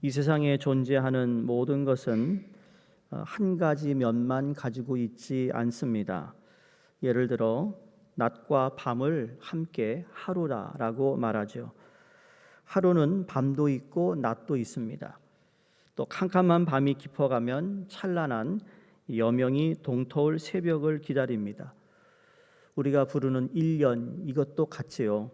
이 세상에 존재하는 모든 것은 한 가지 면만 가지고 있지 않습니다. 예를 들어 낮과 밤을 함께 하루라라고 말하죠. 하루는 밤도 있고 낮도 있습니다. 또 캄캄한 밤이 깊어가면 찬란한 여명이 동터울 새벽을 기다립니다. 우리가 부르는 1년 이것도 같이요.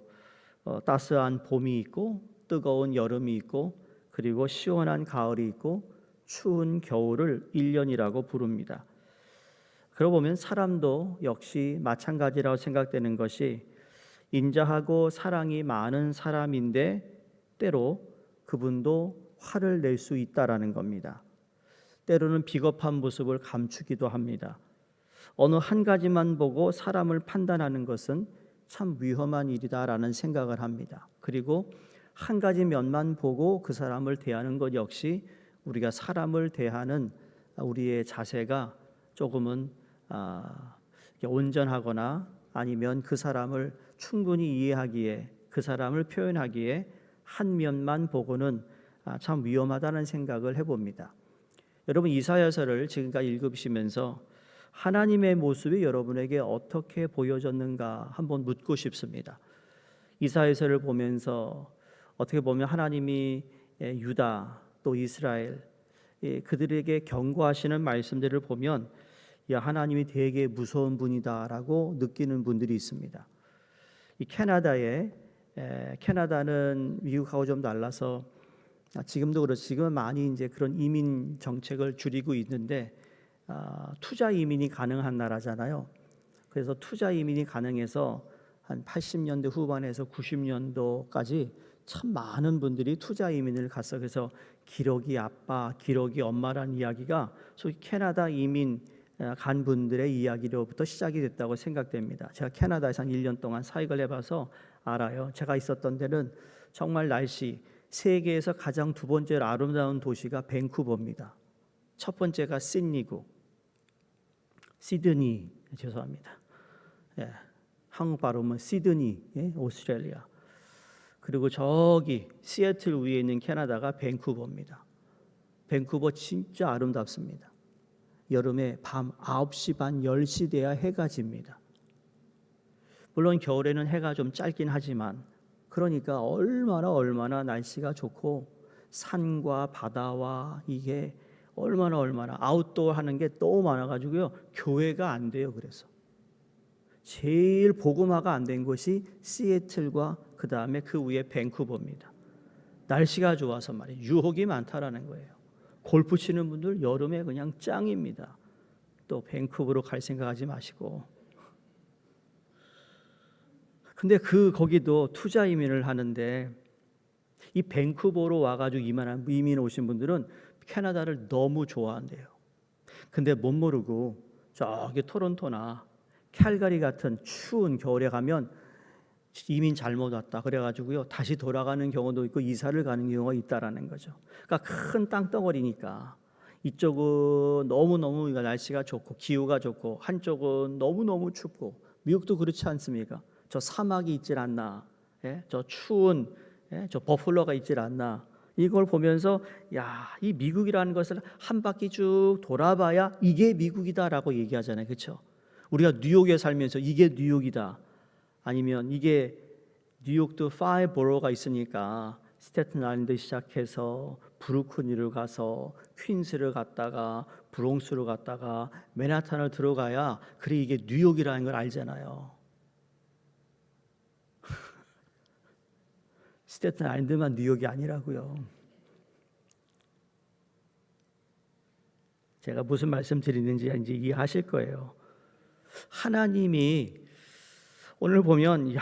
따스한 봄이 있고 뜨거운 여름이 있고 그리고 시원한 가을이 있고 추운 겨울을 1년이라고 부릅니다. 그러고 보면 사람도 역시 마찬가지라고 생각되는 것이 인자하고 사랑이 많은 사람인데 때로 그분도 화를 낼 수 있다라는 겁니다. 때로는 비겁한 모습을 감추기도 합니다. 어느 한 가지만 보고 사람을 판단하는 것은 참 위험한 일이다라는 생각을 합니다. 그리고 한 가지 면만 보고 그 사람을 대하는 것 역시 우리가 사람을 대하는 우리의 자세가 조금은 온전하거나 아니면 그 사람을 충분히 이해하기에 그 사람을 표현하기에 한 면만 보고는 참 위험하다는 생각을 해봅니다. 여러분 이사야서를 지금까지 읽으시면서 하나님의 모습이 여러분에게 어떻게 보여졌는가 한번 묻고 싶습니다. 이사야서를 보면서 어떻게 보면 하나님이 유다 또 이스라엘 그들에게 경고하시는 말씀들을 보면 야 하나님이 되게 무서운 분이다라고 느끼는 분들이 있습니다. 이 캐나다는 미국하고 좀 달라서 지금도 그렇죠. 지금은 많이 이제 그런 이민 정책을 줄이고 있는데 투자 이민이 가능한 나라잖아요. 그래서 투자 이민이 가능해서 한 80년대 후반에서 90년도까지 참 많은 분들이 투자 이민을 갔어. 그래서 기러기 아빠, 기러기 엄마라는 이야기가 소위 캐나다 이민 간 분들의 이야기로부터 시작이 됐다고 생각됩니다. 제가 캐나다에서 한 1년 동안 사역을 해봐서 알아요. 제가 있었던 데는 정말 날씨 세계에서 가장 두 번째로 아름다운 도시가 밴쿠버입니다. 첫 번째가 시드니 죄송합니다. 한국 발음은 시드니 오스트레일리아. 그리고 저기 시애틀 위에 있는 캐나다가 밴쿠버입니다. 밴쿠버 진짜 아름답습니다. 여름에 밤 9시 반 10시 돼야 해가 집니다. 물론 겨울에는 해가 좀 짧긴 하지만 그러니까 얼마나 날씨가 좋고 산과 바다와 이게 얼마나 아웃도어 하는 게 너무 많아가지고요 교회가 안 돼요. 그래서 제일 복음화가 안 된 곳이 시애틀과 그 다음에 그 위에 밴쿠버입니다. 날씨가 좋아서 말이에요. 유혹이 많다라는 거예요. 골프 치는 분들 여름에 그냥 짱입니다. 또 밴쿠버로 갈 생각하지 마시고. 근데 거기도 투자 이민을 하는데 이 밴쿠버로 와가지고 이민 오신 분들은 캐나다를 너무 좋아한대요. 근데 못 모르고 저기 토론토나 캘가리 같은 추운 겨울에 가면 이민 잘못 왔다 그래가지고요 다시 돌아가는 경우도 있고 이사를 가는 경우가 있다라는 거죠. 그러니까 큰 땅덩어리니까 이쪽은 너무너무 날씨가 좋고 기후가 좋고 한쪽은 너무너무 춥고 미국도 그렇지 않습니까? 저 사막이 있질 않나, 저 추운 저 버플러가 있질 않나. 이걸 보면서 이 미국이라는 것을 한 바퀴 쭉 돌아봐야 이게 미국이다라고 얘기하잖아요. 그렇죠? 우리가 뉴욕에 살면서 이게 뉴욕이다. 아니면 이게 뉴욕도 5보로가 있으니까 스태튼 아일랜드 시작해서 브루클린을 가서 퀸스를 갔다가 브롱스를 갔다가 맨하탄을 들어가야 그래 이게 뉴욕이라는 걸 알잖아요. 스태튼 아일랜드만 뉴욕이 아니라고요. 제가 무슨 말씀 드리는지 이제 이해하실 거예요. 하나님이 오늘 보면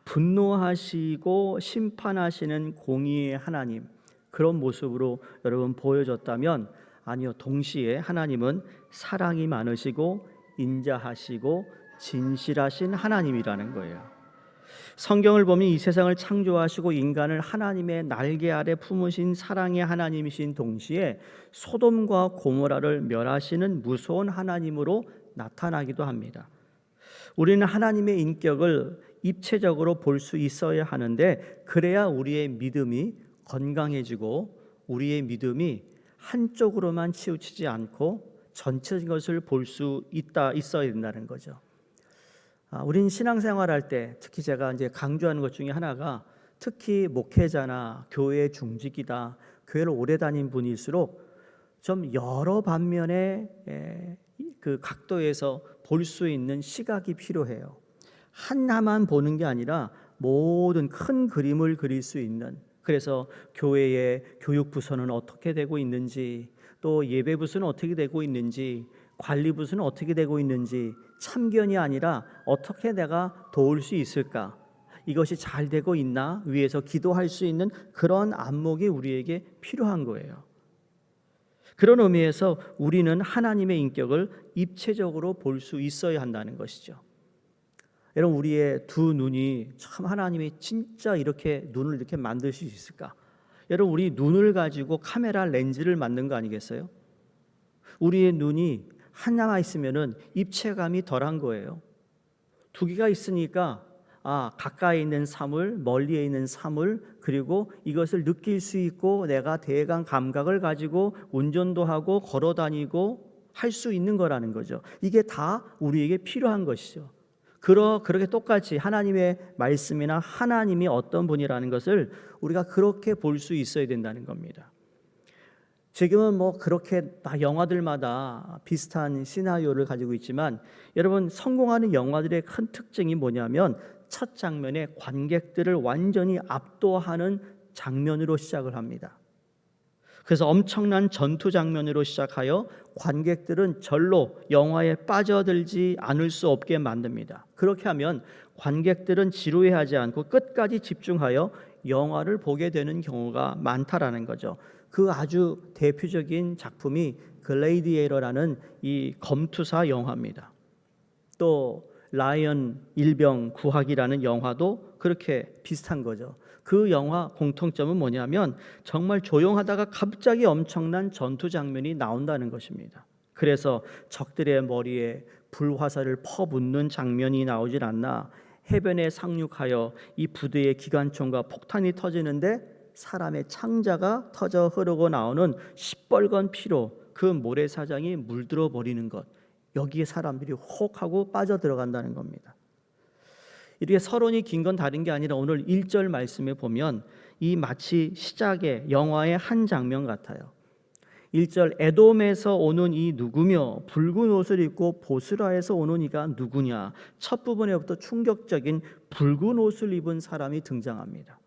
분노하시고 심판하시는 공의의 하나님 그런 모습으로 여러분 보여졌다면 아니요. 동시에 하나님은 사랑이 많으시고 인자하시고 진실하신 하나님이라는 거예요. 성경을 보면 이 세상을 창조하시고 인간을 하나님의 날개 아래 품으신 사랑의 하나님이신 동시에 소돔과 고모라를 멸하시는 무서운 하나님으로 나타나기도 합니다. 우리는 하나님의 인격을 입체적으로 볼 수 있어야 하는데 그래야 우리의 믿음이 건강해지고 우리의 믿음이 한쪽으로만 치우치지 않고 전체적인 것을 볼 수 있어야 된다는 거죠. 우린 신앙생활할 때 특히 제가 이제 강조하는 것 중에 하나가 특히 목회자나 교회 중직이다, 교회를 오래 다닌 분일수록 좀 여러 반면의 그 각도에서 볼 수 있는 시각이 필요해요. 하나만 보는 게 아니라 모든 큰 그림을 그릴 수 있는, 그래서 교회의 교육부서는 어떻게 되고 있는지, 또 예배부서는 어떻게 되고 있는지, 관리부서는 어떻게 되고 있는지, 참견이 아니라 어떻게 내가 도울 수 있을까, 이것이 잘 되고 있나 위해서 기도할 수 있는 그런 안목이 우리에게 필요한 거예요. 그런 의미에서 우리는 하나님의 인격을 입체적으로 볼 수 있어야 한다는 것이죠. 여러분, 우리의 두 눈이 참 하나님이 진짜 이렇게 눈을 이렇게 만들 수 있을까? 여러분, 우리 눈을 가지고 카메라 렌즈를 만든 거 아니겠어요? 우리의 눈이 하나가 있으면은 입체감이 덜한 거예요. 두 개가 있으니까 가까이 있는 사물, 멀리에 있는 사물, 그리고 이것을 느낄 수 있고 내가 대강 감각을 가지고 운전도 하고 걸어 다니고 할 수 있는 거라는 거죠. 이게 다 우리에게 필요한 것이죠. 그렇게 똑같이 하나님의 말씀이나 하나님이 어떤 분이라는 것을 우리가 그렇게 볼 수 있어야 된다는 겁니다. 지금은 그렇게 영화들마다 비슷한 시나리오를 가지고 있지만, 여러분, 성공하는 영화들의 큰 특징이 뭐냐면 첫 장면에 관객들을 완전히 압도하는 장면으로 시작을 합니다. 그래서 엄청난 전투 장면으로 시작하여 관객들은 절로 영화에 빠져들지 않을 수 없게 만듭니다. 그렇게 하면 관객들은 지루해하지 않고 끝까지 집중하여 영화를 보게 되는 경우가 많다라는 거죠. 그 아주 대표적인 작품이 글래디에이터라는 이 검투사 영화입니다. 또 라이언 일병 구하기라는 영화도 그렇게 비슷한 거죠. 그 영화 공통점은 뭐냐면 정말 조용하다가 갑자기 엄청난 전투 장면이 나온다는 것입니다. 그래서 적들의 머리에 불화살을 퍼붓는 장면이 나오질 않나, 해변에 상륙하여 이 부대의 기관총과 폭탄이 터지는데 사람의 창자가 터져 흐르고 나오는 시뻘건 피로 그 모래사장이 물들어 버리는 것, 여기에 사람들이 혹 하고 빠져들어간다는 겁니다. 이렇게 서론이 긴 건 다른 게 아니라 오늘 1절 말씀에 보면 이 마치 시작의 영화의 한 장면 같아요. 1절, 에돔에서 오는 이 누구며 붉은 옷을 입고 보스라에서 오는 이가 누구냐. 첫 부분에부터 충격적인 붉은 옷을 입은 사람이 등장합니다.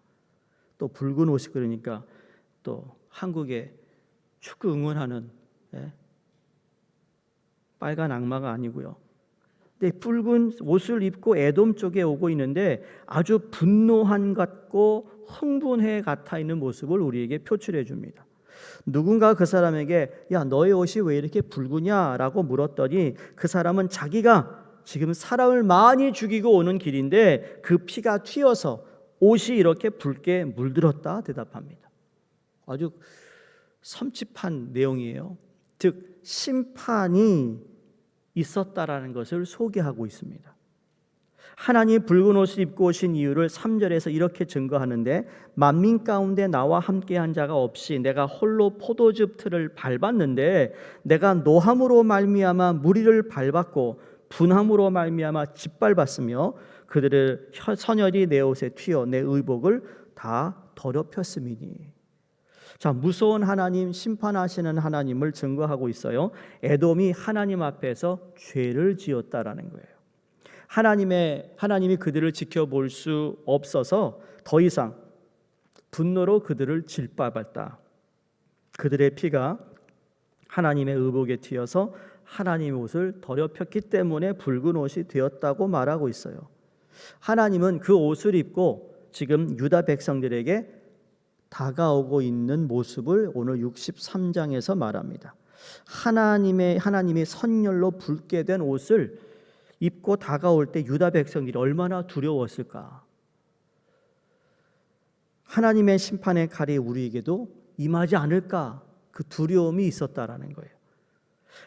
또 붉은 옷이 그러니까 또 한국의 축구 응원하는 빨간 악마가 아니고요. 근데 붉은 옷을 입고 에돔 쪽에 오고 있는데 아주 분노한 같고 흥분해 같아 있는 모습을 우리에게 표출해 줍니다. 누군가 그 사람에게 야, 너의 옷이 왜 이렇게 붉으냐라고 물었더니 그 사람은 자기가 지금 사람을 많이 죽이고 오는 길인데 그 피가 튀어서 옷이 이렇게 붉게 물들었다 대답합니다. 아주 섬찟한 내용이에요. 즉 심판이 있었다라는 것을 소개하고 있습니다. 하나님이 붉은 옷을 입고 오신 이유를 3절에서 이렇게 증거하는데, 만민 가운데 나와 함께한 자가 없이 내가 홀로 포도즙 틀을 밟았는데 내가 노함으로 말미암아 무리를 밟았고 분함으로 말미암아 짓밟았으며 그들의 선혈이 내 옷에 튀어 내 의복을 다 더럽혔음이니. 자, 무서운 하나님, 심판하시는 하나님을 증거하고 있어요. 에돔이 하나님 앞에서 죄를 지었다라는 거예요. 하나님이 그들을 지켜볼 수 없어서 더 이상 분노로 그들을 짓밟았다. 그들의 피가 하나님의 의복에 튀어서 하나님의 옷을 더럽혔기 때문에 붉은 옷이 되었다고 말하고 있어요. 하나님은 그 옷을 입고 지금 유다 백성들에게 다가오고 있는 모습을 오늘 63장에서 말합니다. 하나님의 선열로 붉게 된 옷을 입고 다가올 때 유다 백성들이 얼마나 두려웠을까. 하나님의 심판의 칼이 우리에게도 임하지 않을까, 그 두려움이 있었다라는 거예요.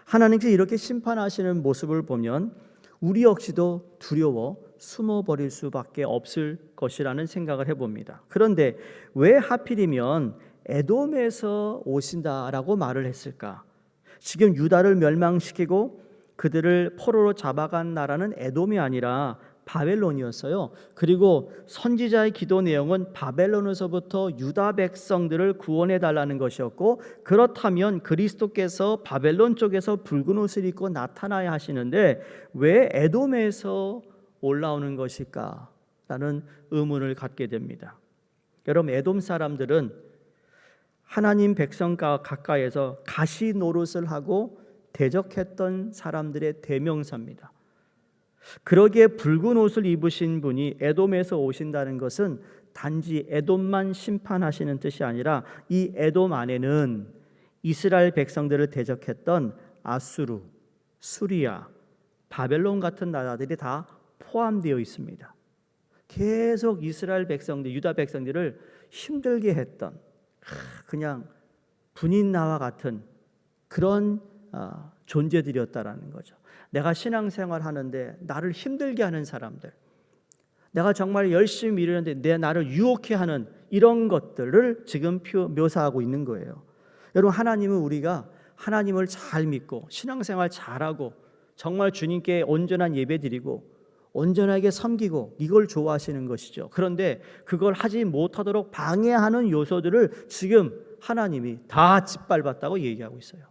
하나님께서 이렇게 심판하시는 모습을 보면 우리 역시도 두려워 숨어버릴 수밖에 없을 것이라는 생각을 해봅니다. 그런데 왜 하필이면 에돔에서 오신다라고 말을 했을까? 지금 유다를 멸망시키고 그들을 포로로 잡아간 나라는 에돔이 아니라 바벨론이었어요. 그리고 선지자의 기도 내용은 바벨론에서부터 유다 백성들을 구원해 달라는 것이었고, 그렇다면 그리스도께서 바벨론 쪽에서 붉은 옷을 입고 나타나야 하시는데 왜 에돔에서 올라오는 것일까? 라는 의문을 갖게 됩니다. 여러분, 에돔 사람들은 하나님 백성과 가까이에서 가시 노릇을 하고 대적했던 사람들의 대명사입니다. 그러기에 붉은 옷을 입으신 분이 에돔에서 오신다는 것은 단지 에돔만 심판하시는 뜻이 아니라 이 에돔 안에는 이스라엘 백성들을 대적했던 아수르, 수리아, 바벨론 같은 나라들이 다 포함되어 있습니다. 계속 이스라엘 백성들, 유다 백성들을 힘들게 했던 그냥 분인나와 같은 그런 존재들이었다라는 거죠. 내가 신앙생활 하는데 나를 힘들게 하는 사람들, 내가 정말 열심히 일하는데 나를 유혹해 하는 이런 것들을 지금 묘사하고 있는 거예요. 여러분, 하나님은 우리가 하나님을 잘 믿고 신앙생활 잘하고 정말 주님께 온전한 예배드리고 온전하게 섬기고 이걸 좋아하시는 것이죠. 그런데 그걸 하지 못하도록 방해하는 요소들을 지금 하나님이 다 짓밟았다고 얘기하고 있어요.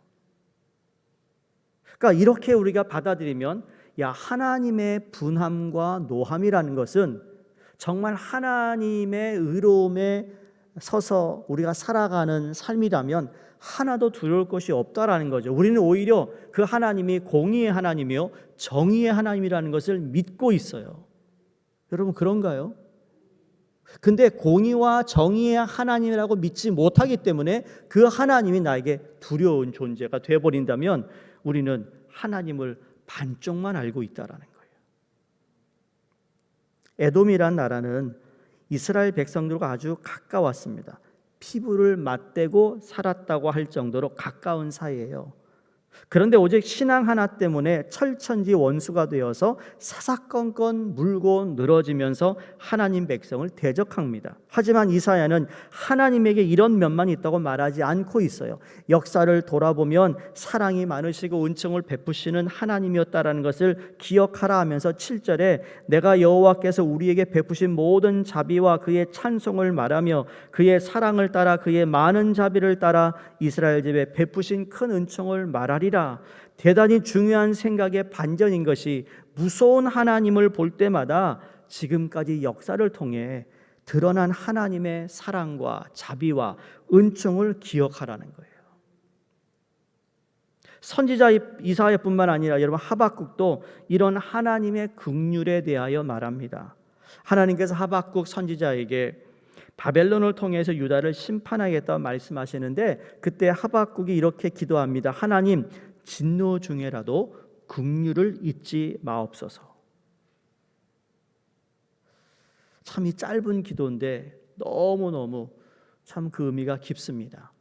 그러니까 이렇게 우리가 받아들이면 하나님의 분함과 노함이라는 것은 정말 하나님의 의로움에 서서 우리가 살아가는 삶이라면 하나도 두려울 것이 없다라는 거죠. 우리는 오히려 그 하나님이 공의의 하나님이요 정의의 하나님이라는 것을 믿고 있어요. 여러분, 그런가요? 근데 공의와 정의의 하나님이라고 믿지 못하기 때문에 그 하나님이 나에게 두려운 존재가 되어버린다면 우리는 하나님을 반쪽만 알고 있다라는 거예요. 에돔이란 나라는 이스라엘 백성들과 아주 가까웠습니다. 피부를 맞대고 살았다고 할 정도로 가까운 사이예요. 그런데 오직 신앙 하나 때문에 철천지 원수가 되어서 사사건건 물고 늘어지면서 하나님 백성을 대적합니다. 하지만 이사야는 하나님에게 이런 면만 있다고 말하지 않고 있어요. 역사를 돌아보면 사랑이 많으시고 은총을 베푸시는 하나님이었다라는 것을 기억하라 하면서 7절에 내가 여호와께서 우리에게 베푸신 모든 자비와 그의 찬송을 말하며 그의 사랑을 따라 그의 많은 자비를 따라 이스라엘 집에 베푸신 큰 은총을 말하리라. 대단히 중요한 생각의 반전인 것이 무서운 하나님을 볼 때마다 지금까지 역사를 통해 드러난 하나님의 사랑과 자비와 은총을 기억하라는 거예요. 선지자 이사야뿐만 아니라 여러분 하박국도 이런 하나님의 긍휼에 대하여 말합니다. 하나님께서 하박국 선지자에게 바벨론을 통해서 유다를 심판하겠다고 말씀하시는데 그때 하박국이 이렇게 기도합니다. 하나님, 진노 중에라도 긍휼을 잊지 마옵소서. 참 이 짧은 기도인데 너무너무 참 그 의미가 깊습니다.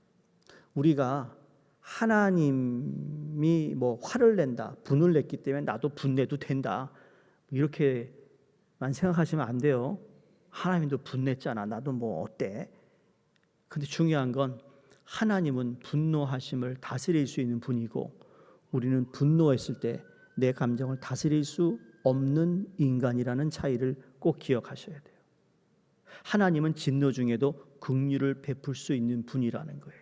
우리가 하나님이 화를 낸다, 분을 냈기 때문에 나도 분내도 된다, 이렇게만 생각하시면 안 돼요. 하나님도 분냈잖아, 나도 어때? 근데 중요한 건 하나님은 분노하심을 다스릴 수 있는 분이고 우리는 분노했을 때 내 감정을 다스릴 수 없는 인간이라는 차이를 꼭 기억하셔야 돼요. 하나님은 진노 중에도 긍휼을 베풀 수 있는 분이라는 거예요.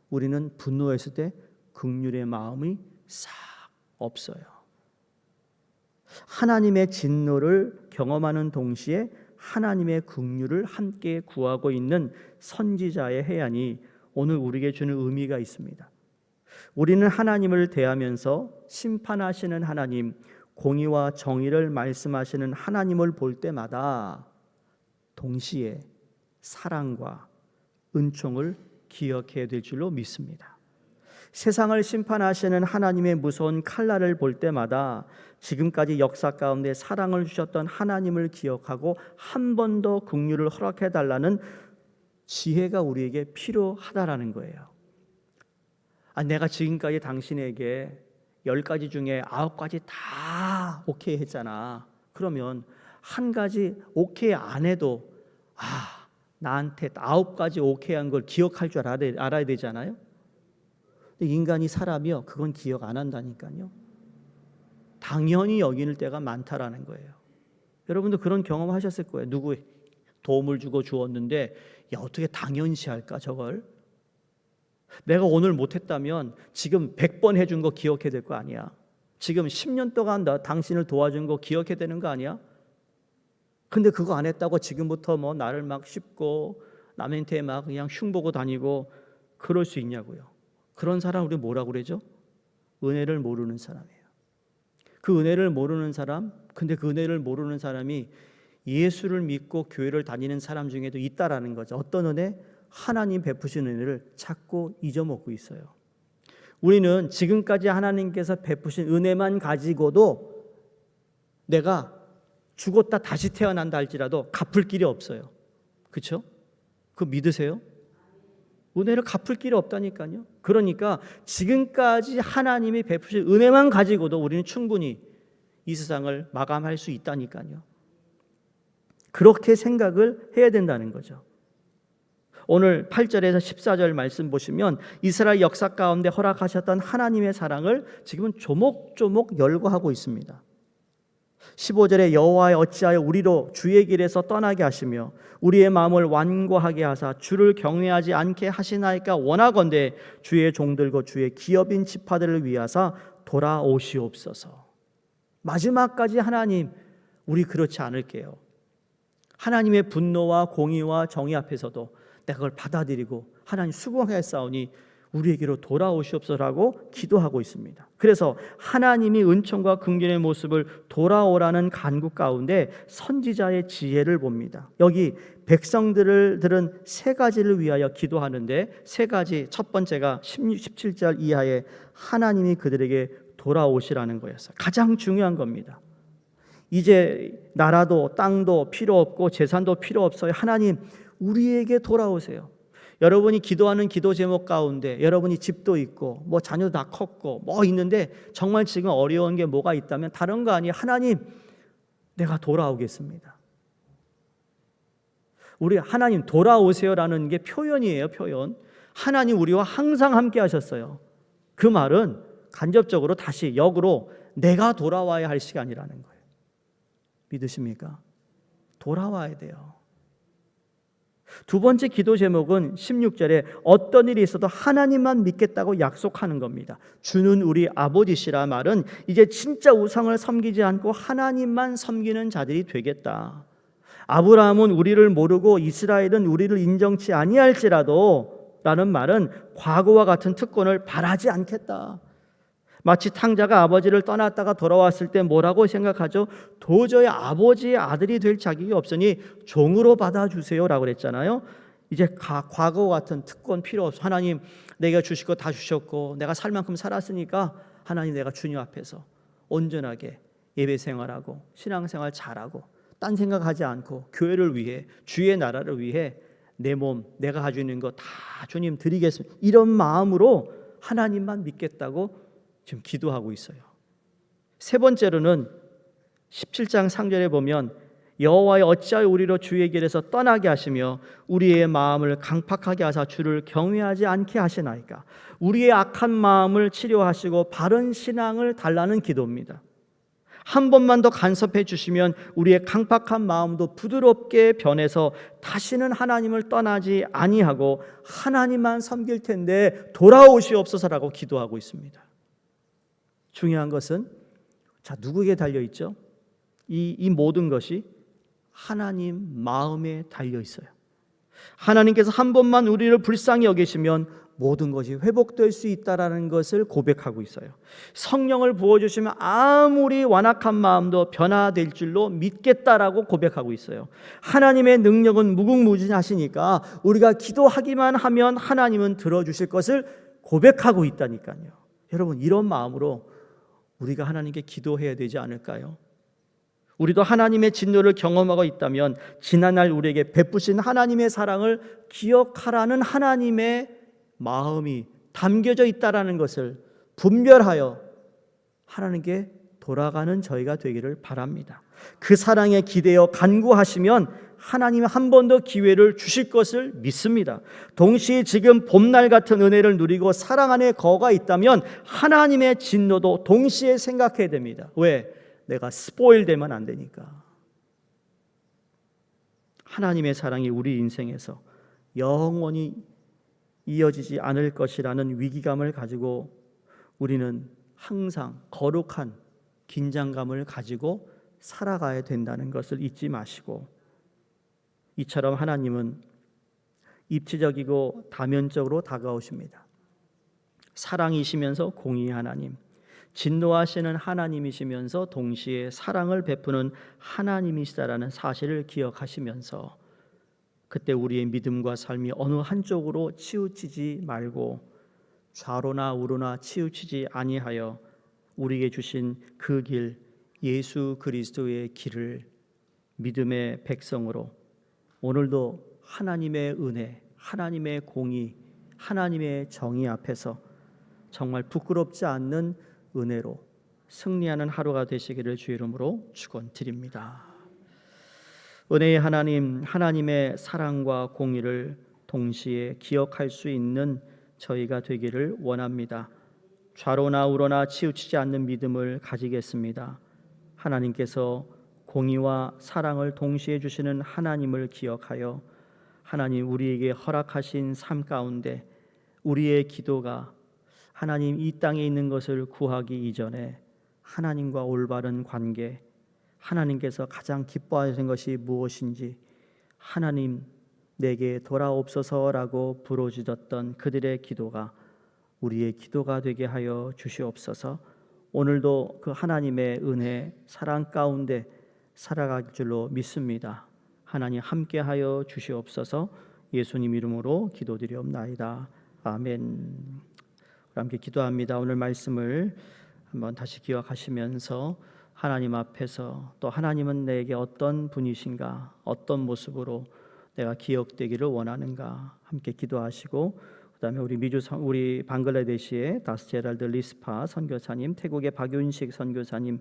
우리는 분노했을 때 긍휼의 마음이 싹 없어요. 하나님의 진노를 경험하는 동시에 하나님의 긍휼을 함께 구하고 있는 선지자의 해안이 오늘 우리에게 주는 의미가 있습니다. 우리는 하나님을 대하면서 심판하시는 하나님, 공의와 정의를 말씀하시는 하나님을 볼 때마다 동시에 사랑과 은총을 기억해야 될 줄로 믿습니다. 세상을 심판하시는 하나님의 무서운 칼날을 볼 때마다 지금까지 역사 가운데 사랑을 주셨던 하나님을 기억하고 한 번 더 긍휼을 허락해 달라는 지혜가 우리에게 필요하다라는 거예요. 내가 지금까지 당신에게 10가지 중에 9가지 다 오케이 했잖아. 그러면 한 가지 오케이 안 해도 나한테 9가지 오케이 한 걸 기억할 줄 알아야 되잖아요. 근데 인간이 사람이요, 그건 기억 안 한다니까요. 당연히 여기는 때가 많다라는 거예요. 여러분도 그런 경험 하셨을 거예요. 누구 도움을 주고 주었는데 야, 어떻게 당연시 할까 저걸? 내가 오늘 못했다면 지금 100번 해준 거 기억해야 될 거 아니야. 지금 10년 동안 당신을 도와준 거 기억해야 되는 거 아니야? 근데 그거 안 했다고 지금부터 뭐 나를 막 씹고 남한테 막 그냥 흉보고 다니고 그럴 수 있냐고요. 그런 사람 우리 뭐라고 그러죠? 은혜를 모르는 사람이에요. 그 은혜를 모르는 사람, 근데 그 은혜를 모르는 사람이 예수를 믿고 교회를 다니는 사람 중에도 있다라는 거죠. 어떤 은혜? 하나님 베푸신 은혜를 자꾸 잊어먹고 있어요. 우리는 지금까지 하나님께서 베푸신 은혜만 가지고도 내가 죽었다 다시 태어난다 할지라도 갚을 길이 없어요. 그렇죠? 그거 믿으세요? 은혜를 갚을 길이 없다니까요. 그러니까 지금까지 하나님이 베푸신 은혜만 가지고도 우리는 충분히 이 세상을 마감할 수 있다니까요. 그렇게 생각을 해야 된다는 거죠. 오늘 8절에서 14절 말씀 보시면 이스라엘 역사 가운데 허락하셨던 하나님의 사랑을 지금은 조목조목 열거하고 있습니다. 15절에 여호와여 어찌하여 우리로 주의 길에서 떠나게 하시며 우리의 마음을 완고하게 하사 주를 경외하지 않게 하시나이까 원하건대 주의 종들과 주의 기업인 지파들을 위하사 돌아오시옵소서. 마지막까지 하나님, 우리 그렇지 않을게요. 하나님의 분노와 공의와 정의 앞에서도 내가 그걸 받아들이고 하나님 수긍하였사오니 우리에게로 돌아오시옵소서라고 기도하고 있습니다. 그래서 하나님이 은총과 긍휼의 모습을 돌아오라는 간구 가운데 선지자의 지혜를 봅니다. 여기 백성들을 들은 세 가지를 위하여 기도하는데 세 가지, 첫 번째가 17절 이하에 하나님이 그들에게 돌아오시라는 거였어요. 가장 중요한 겁니다. 이제 나라도 땅도 필요 없고 재산도 필요 없어요. 하나님 우리에게 돌아오세요. 여러분이 기도하는 기도 제목 가운데 여러분이 집도 있고 뭐 자녀도 다 컸고 뭐 있는데 정말 지금 어려운 게 뭐가 있다면 다른 거 아니에요. 하나님 내가 돌아오겠습니다. 우리 하나님 돌아오세요라는 게 표현이에요. 표현. 하나님 우리와 항상 함께 하셨어요. 그 말은 간접적으로 다시 역으로 내가 돌아와야 할 시간이라는 거예요. 믿으십니까? 돌아와야 돼요. 두 번째 기도 제목은 16절에 어떤 일이 있어도 하나님만 믿겠다고 약속하는 겁니다. 주는 우리 아버지시라 말은 이제 진짜 우상을 섬기지 않고 하나님만 섬기는 자들이 되겠다. 아브라함은 우리를 모르고 이스라엘은 우리를 인정치 아니할지라도 라는 말은 과거와 같은 특권을 바라지 않겠다. 마치 탕자가 아버지를 떠났다가 돌아왔을 때 뭐라고 생각하죠? 도저히 아버지의 아들이 될 자격이 없으니 종으로 받아주세요라고 그랬잖아요. 이제 과거와 같은 특권 필요 없어. 하나님 내가 주실 거 다 주셨고 내가 살 만큼 살았으니까 하나님 내가 주님 앞에서 온전하게 예배 생활하고 신앙생활 잘하고 딴 생각하지 않고 교회를 위해 주의 나라를 위해 내 몸 내가 가지고 있는 거 다 주님 드리겠습니다. 이런 마음으로 하나님만 믿겠다고 지금 기도하고 있어요. 세 번째로는 17장 상절에 보면 여호와여 어찌하여 우리로 주의 길에서 떠나게 하시며 우리의 마음을 강팍하게 하사 주를 경외하지 않게 하시나이까. 우리의 악한 마음을 치료하시고 바른 신앙을 달라는 기도입니다. 한 번만 더 간섭해 주시면 우리의 강팍한 마음도 부드럽게 변해서 다시는 하나님을 떠나지 아니하고 하나님만 섬길 텐데 돌아오시옵소서라고 기도하고 있습니다. 중요한 것은 자 누구에게 달려있죠? 이 모든 것이 하나님 마음에 달려있어요. 하나님께서 한 번만 우리를 불쌍히 여기시면 모든 것이 회복될 수 있다는 것을 고백하고 있어요. 성령을 부어주시면 아무리 완악한 마음도 변화될 줄로 믿겠다라고 고백하고 있어요. 하나님의 능력은 무궁무진하시니까 우리가 기도하기만 하면 하나님은 들어주실 것을 고백하고 있다니까요. 여러분 이런 마음으로 우리가 하나님께 기도해야 되지 않을까요? 우리도 하나님의 진노를 경험하고 있다면 지난날 우리에게 베푸신 하나님의 사랑을 기억하라는 하나님의 마음이 담겨져 있다는 것을 분별하여 하나님께 돌아가는 저희가 되기를 바랍니다. 그 사랑에 기대어 간구하시면 하나님이 한 번 더 기회를 주실 것을 믿습니다. 동시에 지금 봄날 같은 은혜를 누리고 사랑 안에 거가 있다면 하나님의 진노도 동시에 생각해야 됩니다. 왜? 내가 스포일 되면 안 되니까. 하나님의 사랑이 우리 인생에서 영원히 이어지지 않을 것이라는 위기감을 가지고 우리는 항상 거룩한 긴장감을 가지고 살아가야 된다는 것을 잊지 마시고, 이처럼 하나님은 입지적이고 다면적으로 다가오십니다. 사랑이시면서 공의의 하나님, 진노하시는 하나님이시면서 동시에 사랑을 베푸는 하나님이시다라는 사실을 기억하시면서 그때 우리의 믿음과 삶이 어느 한쪽으로 치우치지 말고 좌로나 우로나 치우치지 아니하여 우리에게 주신 그 길, 예수 그리스도의 길을 믿음의 백성으로 오늘도 하나님의 은혜, 하나님의 공의, 하나님의 정의 앞에서 정말 부끄럽지 않는 은혜로 승리하는 하루가 되시기를 주의 이름으로 축원드립니다. 은혜의 하나님, 하나님의 사랑과 공의를 동시에 기억할 수 있는 저희가 되기를 원합니다. 좌로나 우로나 치우치지 않는 믿음을 가지겠습니다. 하나님께서 공의와 사랑을 동시에 주시는 하나님을 기억하여 하나님 우리에게 허락하신 삶 가운데 우리의 기도가 하나님 이 땅에 있는 것을 구하기 이전에 하나님과 올바른 관계, 하나님께서 가장 기뻐하시는 것이 무엇인지 하나님 내게 돌아옵소서라고 부르짖었던 그들의 기도가 우리의 기도가 되게 하여 주시옵소서. 오늘도 그 하나님의 은혜, 사랑 가운데 살아갈 줄로 믿습니다. 하나님 함께하여 주시옵소서. 예수님 이름으로 기도드리옵나이다. 아멘. 우리 함께 기도합니다. 오늘 말씀을 한번 다시 기억하시면서 하나님 앞에서 또 하나님은 내게 어떤 분이신가, 어떤 모습으로 내가 기억되기를 원하는가 함께 기도하시고, 그다음에 우리 방글라데시의 다스제랄드 리스파 선교사님, 태국의 박윤식 선교사님,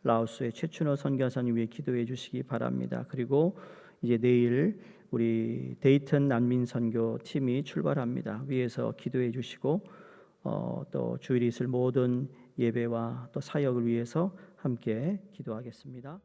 라오스의 최춘호 선교사님 위해 기도해 주시기 바랍니다. 그리고 이제 내일 우리 데이튼 난민 선교 팀이 출발합니다. 위에서 기도해 주시고 또 주일에 있을 모든 예배와 또 사역을 위해서 함께 기도하겠습니다.